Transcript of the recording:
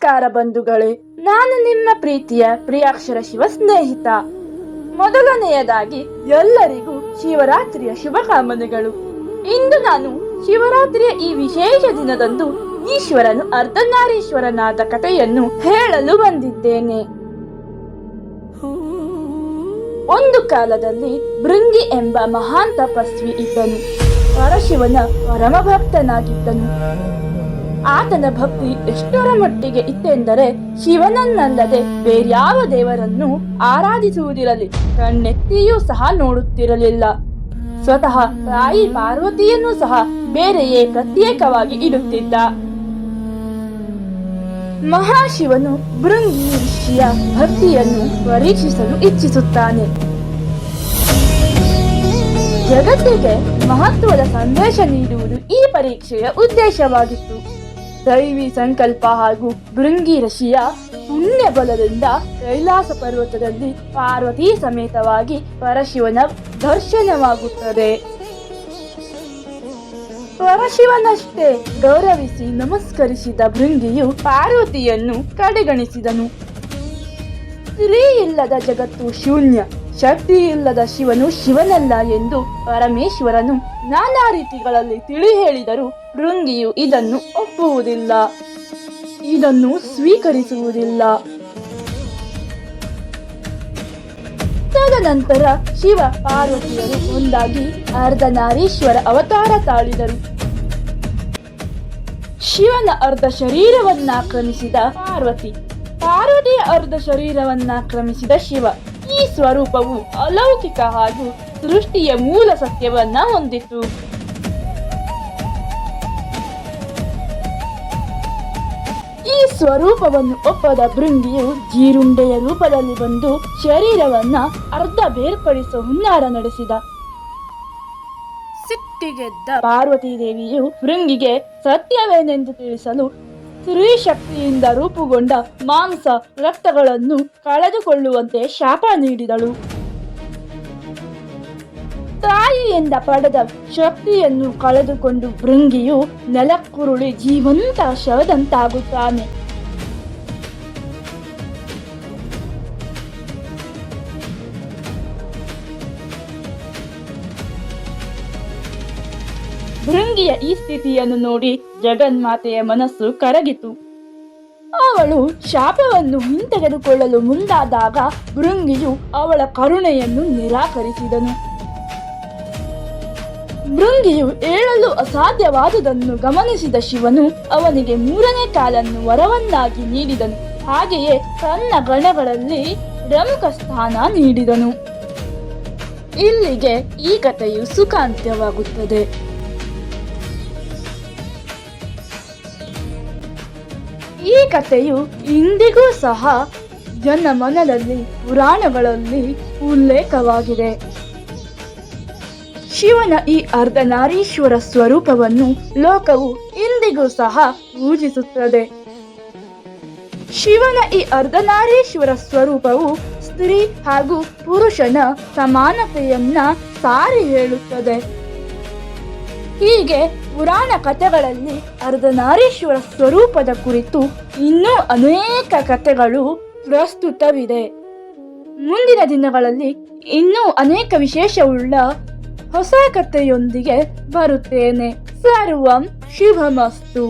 ನಮಸ್ಕಾರ ಬಂಧುಗಳೇ, ನಾನು ನಿಮ್ಮ ಪ್ರೀತಿಯ ಪ್ರಿಯಾಕ್ಷರ ಶಿವ ಸ್ನೇಹಿತ. ಮೊದಲನೆಯದಾಗಿ ಎಲ್ಲರಿಗೂ ಶಿವರಾತ್ರಿಯ ಶುಭಕಾಮನೆಗಳು. ಇಂದು ನಾನು ಶಿವರಾತ್ರಿಯ ಈ ವಿಶೇಷ ದಿನದಂದು ಈಶ್ವರನು ಅರ್ಧನಾರೀಶ್ವರನಾದ ಕಥೆಯನ್ನು ಹೇಳಲು ಬಂದಿದ್ದೇನೆ. ಒಂದು ಕಾಲದಲ್ಲಿ ಭೃಂಗಿ ಎಂಬ ಮಹಾನ್ ತಪಸ್ವಿ ಇದ್ದನು. ಪರಶಿವನ ಪರಮ ಭಕ್ತನಾಗಿದ್ದನು. ಆತನ ಭಕ್ತಿ ಎಷ್ಟರ ಮಟ್ಟಿಗೆ ಇತ್ತೆಂದರೆ ಶಿವನನ್ನಲ್ಲದೆ ಬೇರ್ಯಾವ ದೇವರನ್ನು ಆರಾಧಿಸುವುದಿರಲಿ, ಕಣ್ಣೆತ್ತಿಯೂ ಸಹ ನೋಡುತ್ತಿರಲಿಲ್ಲ. ಸ್ವತಃ ತಾಯಿ ಪಾರ್ವತಿಯನ್ನು ಸಹ ಬೇರೆಯೇ ಪ್ರತ್ಯೇಕವಾಗಿ ಇಡುತ್ತಿದ್ದ. ಮಹಾಶಿವನು ಭೃಂಗಿ ಋಷಿಯ ಭಕ್ತಿಯನ್ನು ಪರೀಕ್ಷಿಸಲು ಇಚ್ಛಿಸುತ್ತಾನೆ. ಜಗತ್ತಿಗೆ ಮಹತ್ವದ ಸಂದೇಶ ನೀಡುವುದು ಈ ಪರೀಕ್ಷೆಯ ಉದ್ದೇಶವಾಗಿತ್ತು. ದೈವಿ ಸಂಕಲ್ಪ ಹಾಗೂ ಭೃಂಗಿ ಋಷಿಯ ಪುಣ್ಯ ಬಲದಿಂದ ಕೈಲಾಸ ಪರ್ವತದಲ್ಲಿ ಪಾರ್ವತಿ ಸಮೇತವಾಗಿ ಪರಶಿವನ ದರ್ಶನವಾಗುತ್ತದೆ. ಪರಶಿವನಷ್ಟೇ ಗೌರವಿಸಿ ನಮಸ್ಕರಿಸಿದ ಭೃಂಗಿಯು ಪಾರ್ವತಿಯನ್ನು ಕಡೆಗಣಿಸಿದನು. ಸ್ತ್ರೀ ಇಲ್ಲದ ಜಗತ್ತು ಶೂನ್ಯ, ಶಕ್ತಿ ಇಲ್ಲದ ಶಿವನು ಶಿವನಲ್ಲ ಎಂದು ಪರಮೇಶ್ವರನು ನಾನಾ ರೀತಿಗಳಲ್ಲಿ ತಿಳಿ ಹೇಳಿದರೂ ಭೃಂಗಿಯು ಇದನ್ನು ಒಪ್ಪುವುದಿಲ್ಲ, ಇದನ್ನು ಸ್ವೀಕರಿಸುವುದಿಲ್ಲ. ತದನಂತರ ಶಿವ ಪಾರ್ವತಿಯರು ಒಂದಾಗಿ ಅರ್ಧನಾರೀಶ್ವರ ಅವತಾರ ತಾಳಿದರು. ಶಿವನ ಅರ್ಧ ಶರೀರವನ್ನಾಕ್ರಮಿಸಿದ ಪಾರ್ವತಿಯ ಅರ್ಧ ಶರೀರವನ್ನಾಕ್ರಮಿಸಿದ ಶಿವ. ಈ ಸ್ವರೂಪವು ಅಲೌಕಿಕ ಹಾಗೂ ಸೃಷ್ಟಿಯ ಮೂಲ ಸತ್ಯವನ್ನ ಹೊಂದಿತ್ತು. ಈ ಸ್ವರೂಪವನ್ನು ಒಪ್ಪದ ಭೃಂಗಿಯು ಜೀರುಂಡೆಯ ರೂಪದಲ್ಲಿ ಬಂದು ಶರೀರವನ್ನ ಅರ್ಧ ಬೇರ್ಪಡಿಸುವ ಹುನ್ನಾರ ನಡೆಸಿದ. ಸಿಟ್ಟಿಗೆದ್ದ ಪಾರ್ವತಿ ದೇವಿಯು ಭೃಂಗಿಗೆ ಸತ್ಯವೇನೆಂದು ತಿಳಿಸಲು ಸ್ತ್ರೀ ಶಕ್ತಿಯಿಂದ ರೂಪುಗೊಂಡ ಮಾಂಸ ರಕ್ತಗಳನ್ನು ಕಳೆದುಕೊಳ್ಳುವಂತೆ ಶಾಪ ನೀಡಿದಳು. ತಾಯಿಯಿಂದ ಪಡೆದ ಶಕ್ತಿಯನ್ನು ಕಳೆದುಕೊಂಡು ಭೃಂಗಿಯು ನೆಲಕ್ಕುರುಳಿ ಜೀವಂತ ಶವದಂತಾಗುತ್ತಾನೆ. ಭೃಂಗಿಯ ಈ ಸ್ಥಿತಿಯನ್ನು ನೋಡಿ ಜಗನ್ಮಾತೆಯ ಮನಸ್ಸು ಕರಗಿತು. ಅವಳು ಶಾಪವನ್ನು ಹಿಂತೆಗೆದುಕೊಳ್ಳಲು ಮುಂದಾದಾಗ ಭೃಂಗಿಯು ಅವಳ ಕರುಣೆಯನ್ನು ನಿರಾಕರಿಸಿದನು. ಭೃಂಗಿಯು ಏಳಲು ಅಸಾಧ್ಯವಾದುದನ್ನು ಗಮನಿಸಿದ ಶಿವನು ಅವನಿಗೆ 3ನೇ ಕಾಲನ್ನು ವರವನ್ನಾಗಿ ನೀಡಿದನು. ಹಾಗೆಯೇ ತನ್ನ ಗಣಗಳಲ್ಲಿ ಪ್ರಮುಖ ಸ್ಥಾನ ನೀಡಿದನು. ಇಲ್ಲಿಗೆ ಈ ಕಥೆಯು ಸುಖಾಂತ್ಯವಾಗುತ್ತದೆ. ಈ ಕಥೆಯು ಇಂದಿಗೂ ಸಹ ಜನಮನದಲ್ಲಿ ಪುರಾಣಗಳಲ್ಲಿ ಉಲ್ಲೇಖವಾಗಿದೆ. ಶಿವನ ಈ ಅರ್ಧನಾರೀಶ್ವರ ಸ್ವರೂಪವನ್ನು ಲೋಕವು ಇಂದಿಗೂ ಸಹ ಪೂಜಿಸುತ್ತದೆ. ಶಿವನ ಈ ಅರ್ಧನಾರೀಶ್ವರ ಸ್ವರೂಪವು ಸ್ತ್ರೀ ಹಾಗೂ ಪುರುಷನ ಸಮಾನತೆಯನ್ನ ಸಾರಿ ಹೇಳುತ್ತದೆ. ಹೀಗೆ ಪುರಾಣ ಕಥೆಗಳಲ್ಲಿ ಅರ್ಧನಾರೀಶ್ವರ ಸ್ವರೂಪದ ಕುರಿತು ಇನ್ನೂ ಅನೇಕ ಕಥೆಗಳು ಪ್ರಸ್ತುತವಿದೆ. ಮುಂದಿನ ದಿನಗಳಲ್ಲಿ ಇನ್ನೂ ಅನೇಕ ವಿಶೇಷವುಳ್ಳ ಹೊಸ ಕಥೆಯೊಂದಿಗೆ ಬರುತ್ತೇನೆ. ಸರ್ವಂ ಶುಭಮಸ್ತು.